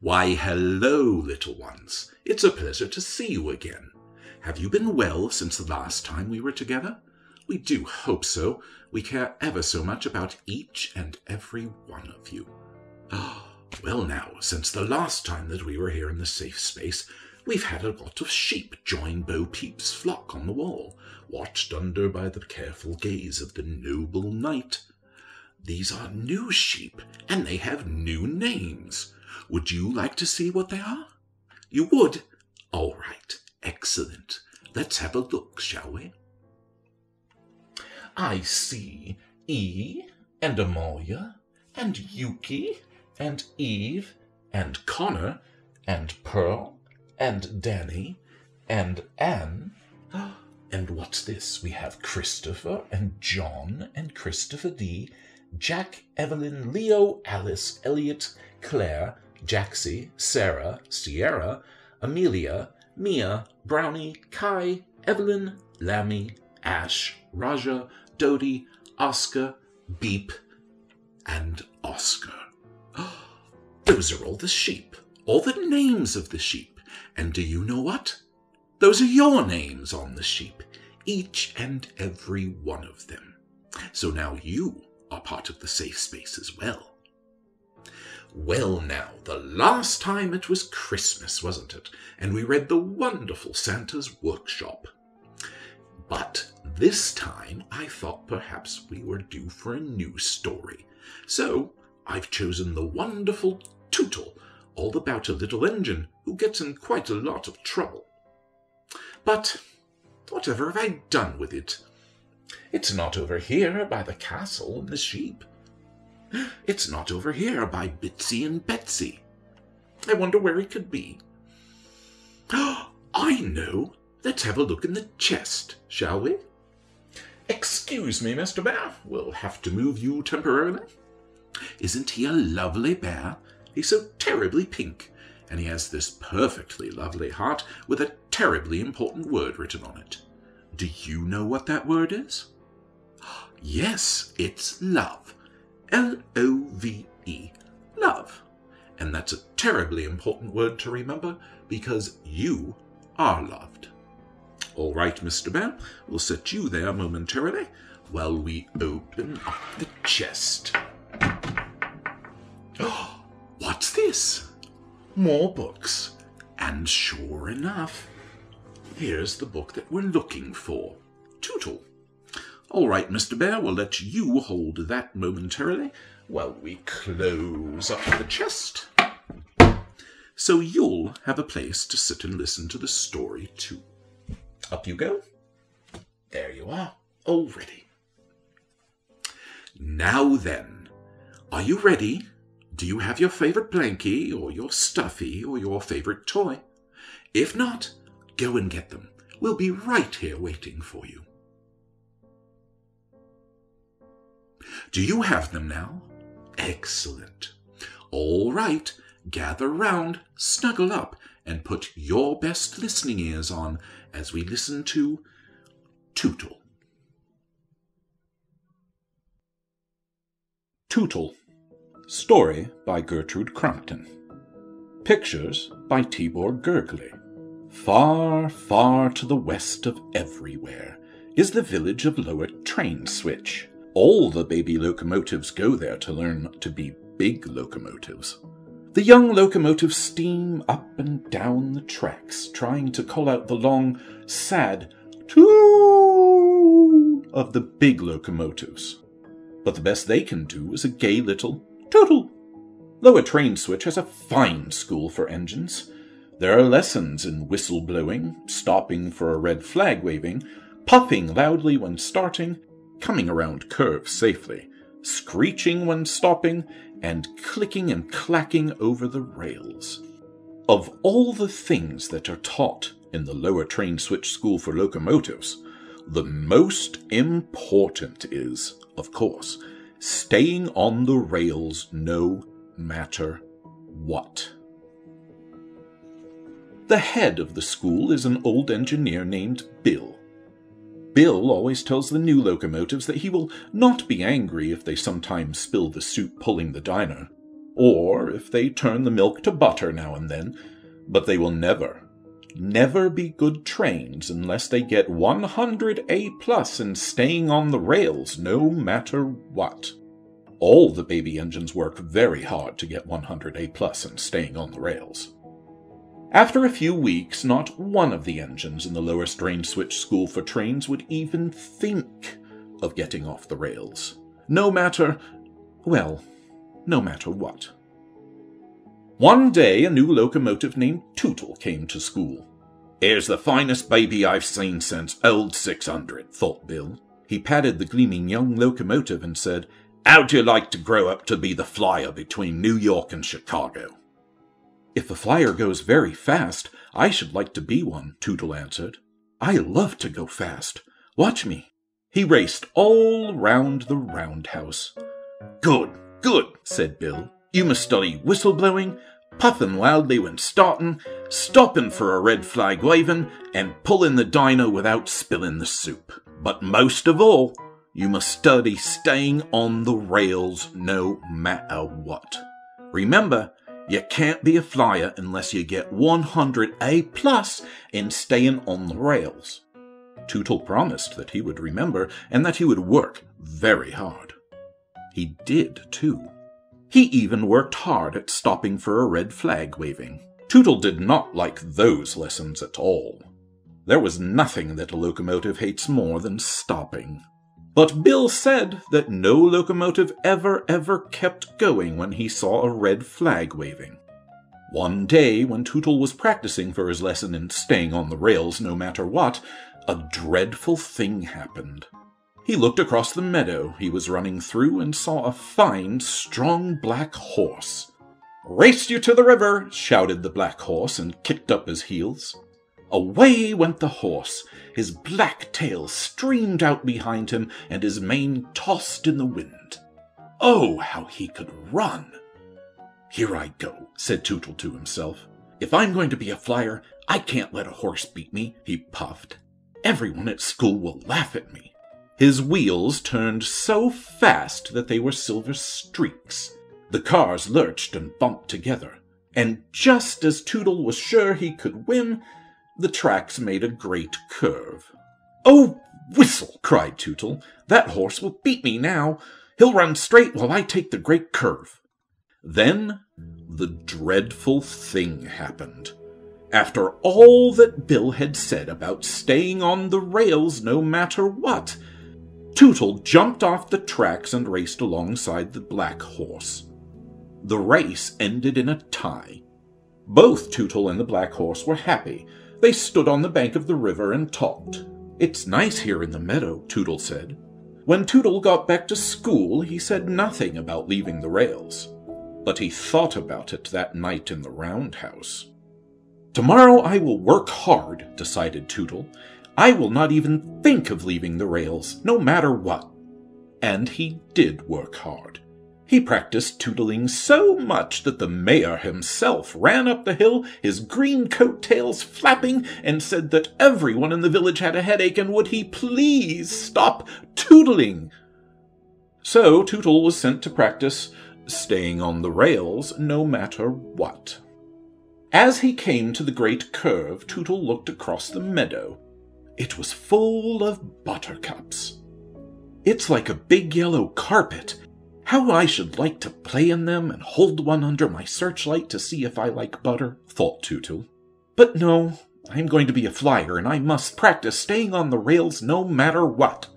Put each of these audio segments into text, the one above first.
Why, hello, little ones. It's a pleasure to see you again. Have you been well since the last time we were together? We do hope so. We care ever so much about each and every one of you. Well now, since the last time that we were here in the safe space, we've had a lot of sheep join Bo Peep's flock on the wall, watched under by the careful gaze of the noble knight. These are new sheep, and they have new names. Would you like to see what they are? You would? All right, excellent. Let's have a look, shall we? I see E, and Amalia, and Yuki, and Eve, and Connor, and Pearl, and Danny, and Anne. And what's this? We have Christopher, and John, and Christopher D., Jack, Evelyn, Leo, Alice, Elliot, Claire, Jaxie, Sarah, Sierra, Amelia, Mia, Brownie, Kai, Evelyn, Lammy, Ash, Raja, Dodie, Oscar, Beep, and Oscar. Those are all the sheep, all the names of the sheep. And do you know what? Those are your names on the sheep, each and every one of them. So now you are part of the safe space as well. Well now, the last time it was Christmas, wasn't it? And we read the wonderful Santa's Workshop. But this time I thought perhaps we were due for a new story. So I've chosen the wonderful Tootle, all about a little engine who gets in quite a lot of trouble. But whatever have I done with it? It's not over here by the castle and the sheep. It's not over here by Bitsy and Betsy. I wonder where it could be. I know. Let's have a look in the chest, shall we? Excuse me, Mr. Bear. We'll have to move you temporarily. Isn't he a lovely bear? He's so terribly pink, and he has this perfectly lovely heart with a terribly important word written on it. Do you know what that word is? Yes, it's love. L-O-V-E. Love. And that's a terribly important word to remember because you are loved. All right, Mr. Bear, we'll set you there momentarily while we open up the chest. What's this? More books. And sure enough, here's the book that we're looking for. Tootle. All right, Mr. Bear, we'll let you hold that momentarily while we close up the chest. So you'll have a place to sit and listen to the story too. Up you go. There you are, all ready. Now then, are you ready? Do you have your favorite blankie or your stuffie or your favorite toy? If not, go and get them. We'll be right here waiting for you. Do you have them now? Excellent. All right, gather round, snuggle up, and put your best listening ears on as we listen to Tootle. Tootle. Story by Gertrude Crampton. Pictures by Tibor Gergely. Far, far to the west of everywhere is the village of Lower Train Switch. All the baby locomotives go there to learn to be big locomotives. The young locomotives steam up and down the tracks, trying to call out the long, sad toot of the big locomotives. But the best they can do is a gay little tootle. Lower Train Switch has a fine school for engines. There are lessons in whistle blowing, stopping for a red flag waving, puffing loudly when starting, coming around curves safely, screeching when stopping, and clicking and clacking over the rails. Of all the things that are taught in the Lower Train Switch School for Locomotives, the most important is, of course, staying on the rails no matter what. The head of the school is an old engineer named Bill. Bill always tells the new locomotives that he will not be angry if they sometimes spill the soup pulling the diner. or if they turn the milk to butter now and then, but they will never be good trains unless they get 100 A+ in staying on the rails no matter what. All the baby engines work very hard to get 100 A+ in staying on the rails. After a few weeks, not one of the engines in the lowest range switch school for trains would even think of getting off the rails, no matter what. One day, a new locomotive named Tootle came to school. "Here's the finest baby I've seen since old 600, thought Bill. He patted the gleaming young locomotive and said, "How'd you like to grow up to be the flyer between New York and Chicago?" "If a flyer goes very fast, I should like to be one," Tootle answered. "I love to go fast. Watch me." He raced all round the roundhouse. Good, said Bill. "You must study whistle-blowing, puffing loudly when starting, stopping for a red flag waving, and pulling the dyno without spilling the soup. But most of all, you must study staying on the rails no matter what. Remember, you can't be a flyer unless you get 100 A+ in staying on the rails." Tootle promised that he would remember and that he would work very hard. He did, too. He even worked hard at stopping for a red flag waving. Tootle did not like those lessons at all. There was nothing that a locomotive hates more than stopping. But Bill said that no locomotive ever kept going when he saw a red flag waving. One day, when Tootle was practicing for his lesson in staying on the rails no matter what, a dreadful thing happened. He looked across the meadow he was running through and saw a fine, strong black horse. "Race you to the river!" shouted the black horse and kicked up his heels. Away went the horse. His black tail streamed out behind him, and his mane tossed in the wind. Oh, how he could run! "Here I go," said Tootle to himself. "If I'm going to be a flyer, I can't let a horse beat me," he puffed. "Everyone at school will laugh at me." His wheels turned so fast that they were silver streaks. The cars lurched and bumped together, and just as Tootle was sure he could win, the tracks made a great curve. "Oh, whistle!" cried Tootle. "That horse will beat me now. He'll run straight while I take the great curve." Then the dreadful thing happened. After all that Bill had said about staying on the rails no matter what, Tootle jumped off the tracks and raced alongside the black horse. The race ended in a tie. Both Tootle and the black horse were happy. They stood on the bank of the river and talked. "It's nice here in the meadow," Tootle said. When Tootle got back to school, he said nothing about leaving the rails. But he thought about it that night in the roundhouse. "Tomorrow I will work hard," decided Tootle. "I will not even think of leaving the rails, no matter what." And he did work hard. He practiced tootling so much that the mayor himself ran up the hill, his green coat tails flapping, and said that everyone in the village had a headache and would he please stop tootling. So Tootle was sent to practice staying on the rails no matter what. As he came to the great curve, Tootle looked across the meadow. It was full of buttercups. "It's like a big yellow carpet. How I should like to play in them and hold one under my searchlight to see if I like butter," thought Tootle. "But no, I'm going to be a flyer, and I must practice staying on the rails no matter what."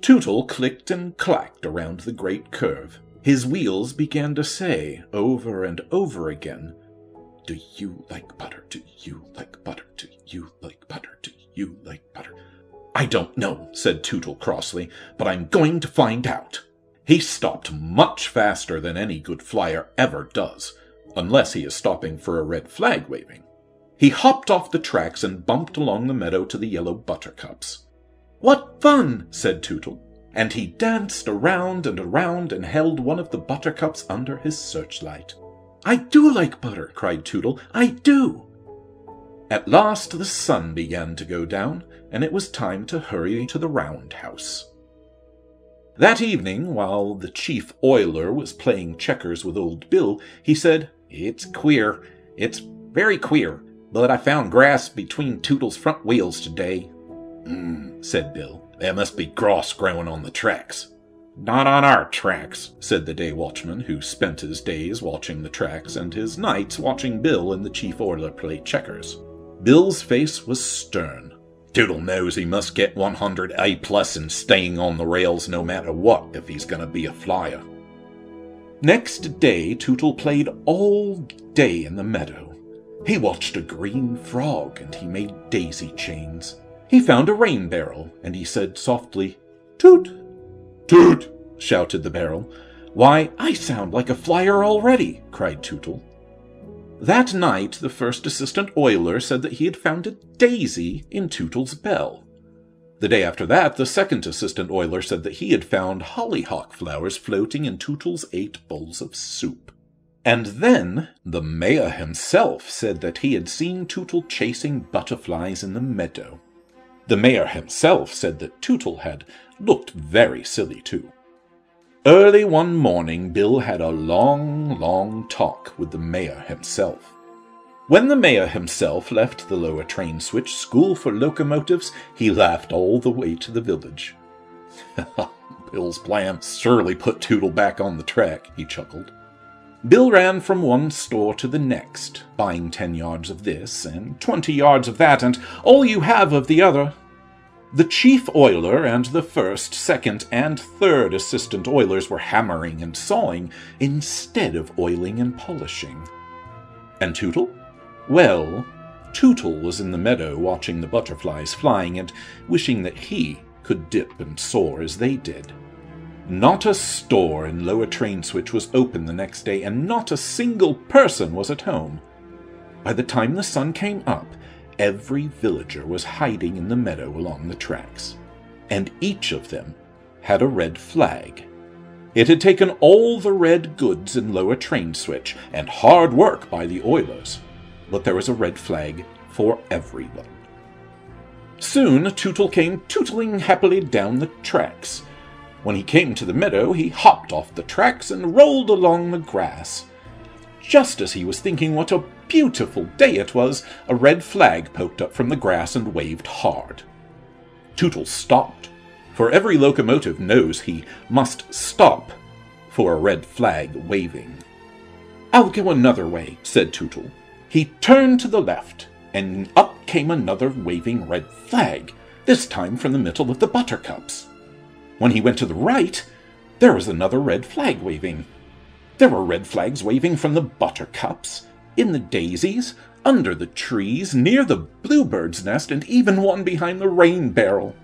Tootle clicked and clacked around the great curve. His wheels began to say, over and over again, "Do you like butter? Do you like butter? Do you like butter? Do you like butter?" "I don't know," said Tootle crossly, "but I'm going to find out." He stopped much faster than any good flyer ever does, unless he is stopping for a red flag waving. He hopped off the tracks and bumped along the meadow to the yellow buttercups. "What fun!" said Tootle, and he danced around and held one of the buttercups under his searchlight. "I do like butter," cried Tootle. "I do." At last the sun began to go down, and it was time to hurry to the roundhouse. That evening, while the chief oiler was playing checkers with old Bill, he said, "It's queer. It's very queer. But I found grass between Tootle's front wheels today." Said Bill. "There must be grass growing on the tracks." "Not on our tracks," said the day watchman, who spent his days watching the tracks and his nights watching Bill and the chief oiler play checkers. Bill's face was stern. "Tootle knows he must get 100 A+ in staying on the rails no matter what if he's going to be a flyer." Next day, Tootle played all day in the meadow. He watched a green frog and he made daisy chains. He found a rain barrel and he said softly, "Toot!" "Toot!" shouted the barrel. "Why, I sound like a flyer already!" cried Tootle. That night, the first assistant oiler said that he had found a daisy in Tootle's bell. The day after that, the second assistant oiler said that he had found hollyhock flowers floating in Tootle's 8 bowls of soup. And then the mayor himself said that he had seen Tootle chasing butterflies in the meadow. The mayor himself said that Tootle had looked very silly too. Early one morning, Bill had a long talk with the mayor himself. When the mayor himself left the lower train switch school for locomotives, he laughed all the way to the village. Bill's plan surely put Tootle back on the track, he chuckled. Bill ran from one store to the next, buying 10 yards of this and 20 yards of that, and all you have of the other. The chief oiler and the first, second, and third assistant oilers were hammering and sawing instead of oiling and polishing. And Tootle? Well, Tootle was in the meadow watching the butterflies flying and wishing that he could dip and soar as they did. Not a store in Lower Train Switch was open the next day, and not a single person was at home. By the time the sun came up, every villager was hiding in the meadow along the tracks, and each of them had a red flag. It had taken all the red goods in Lower Train Switch, and hard work by the oilers, but there was a red flag for everyone. Soon Tootle came tootling happily down the tracks. When he came to the meadow, he hopped off the tracks and rolled along the grass. Just as he was thinking what a beautiful day it was, a red flag poked up from the grass and waved hard. Tootle stopped, for every locomotive knows he must stop for a red flag waving. "I'll go another way," said Tootle. He turned to the left, and up came another waving red flag, this time from the middle of the buttercups. When he went to the right, there was another red flag waving. There were red flags waving from the buttercups, in the daisies, under the trees, near the bluebird's nest, and even one behind the rain barrel.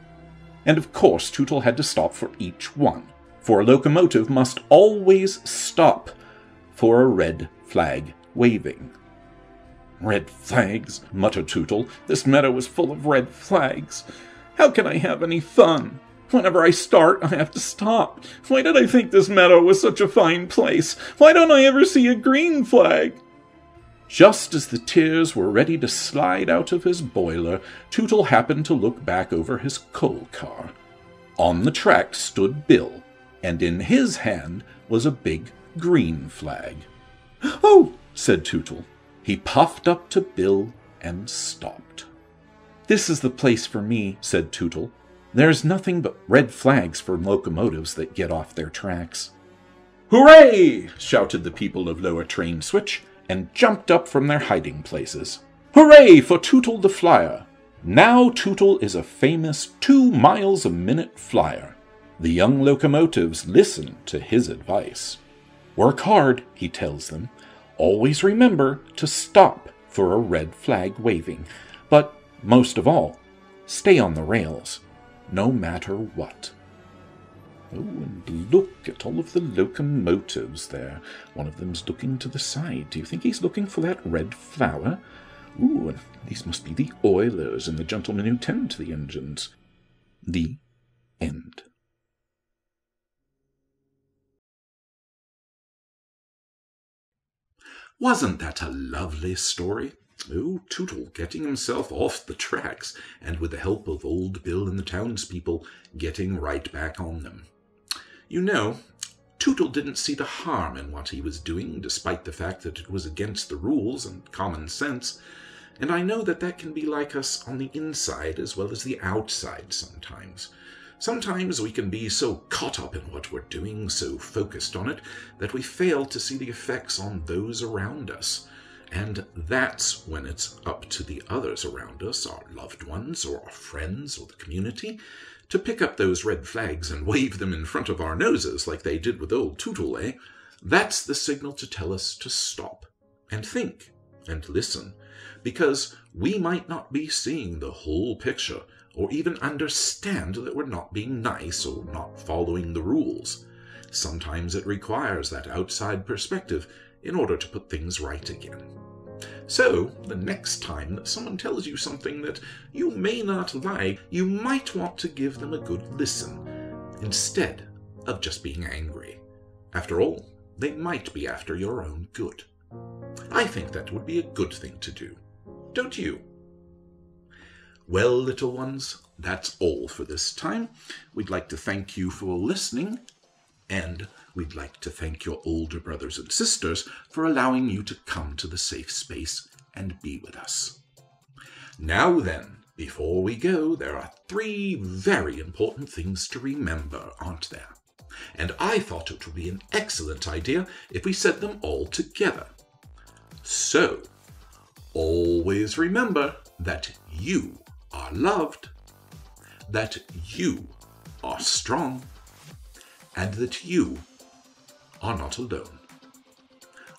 And of course Tootle had to stop for each one, for a locomotive must always stop for a red flag waving. "Red flags," muttered Tootle. "This meadow is full of red flags. How can I have any fun? Whenever I start, I have to stop. Why did I think this meadow was such a fine place? Why don't I ever see a green flag?" Just as the tears were ready to slide out of his boiler, Tootle happened to look back over his coal car. On the track stood Bill, and in his hand was a big green flag. "Oh," said Tootle. He puffed up to Bill and stopped. "This is the place for me," said Tootle. "There's nothing but red flags for locomotives that get off their tracks." "Hooray!" shouted the people of Lower Train Switch, and jumped up from their hiding places. "Hooray for Tootle the Flyer! Now Tootle is a famous 2 miles a minute flyer." The young locomotives listen to his advice. Work hard, he tells them. Always remember to stop for a red flag waving. But most of all, stay on the rails, no matter what. Oh, and look at all of the locomotives there. One of them's looking to the side. Do you think he's looking for that red flower? Ooh, and these must be the oilers and the gentlemen who tend to the engines. The end. Wasn't that a lovely story? Oh, Tootle getting himself off the tracks, and with the help of old Bill and the townspeople, getting right back on them. You know, Tootle didn't see the harm in what he was doing, despite the fact that it was against the rules and common sense, and I know that that can be like us on the inside as well as the outside sometimes. Sometimes we can be so caught up in what we're doing, so focused on it, that we fail to see the effects on those around us. And that's when it's up to the others around us, our loved ones or our friends or the community, to pick up those red flags and wave them in front of our noses like they did with old Tootle, eh? That's the signal to tell us to stop and think and listen, because we might not be seeing the whole picture or even understand that we're not being nice or not following the rules. Sometimes it requires that outside perspective in order to put things right again. So, the next time that someone tells you something that you may not like, you might want to give them a good listen, instead of just being angry. After all, they might be after your own good. I think that would be a good thing to do, don't you? Well, little ones, that's all for this time. We'd like to thank you for listening, and we'd like to thank your older brothers and sisters for allowing you to come to the safe space and be with us. Now then, before we go, there are 3 very important things to remember, aren't there? And I thought it would be an excellent idea if we said them all together. So, always remember that you are loved, that you are strong, and that you are not alone.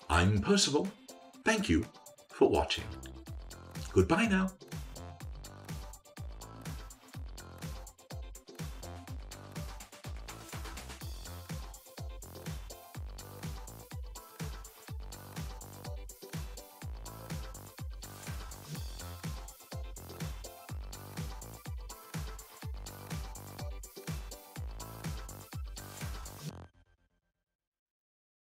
I'm Percival. Thank you for watching. Goodbye now.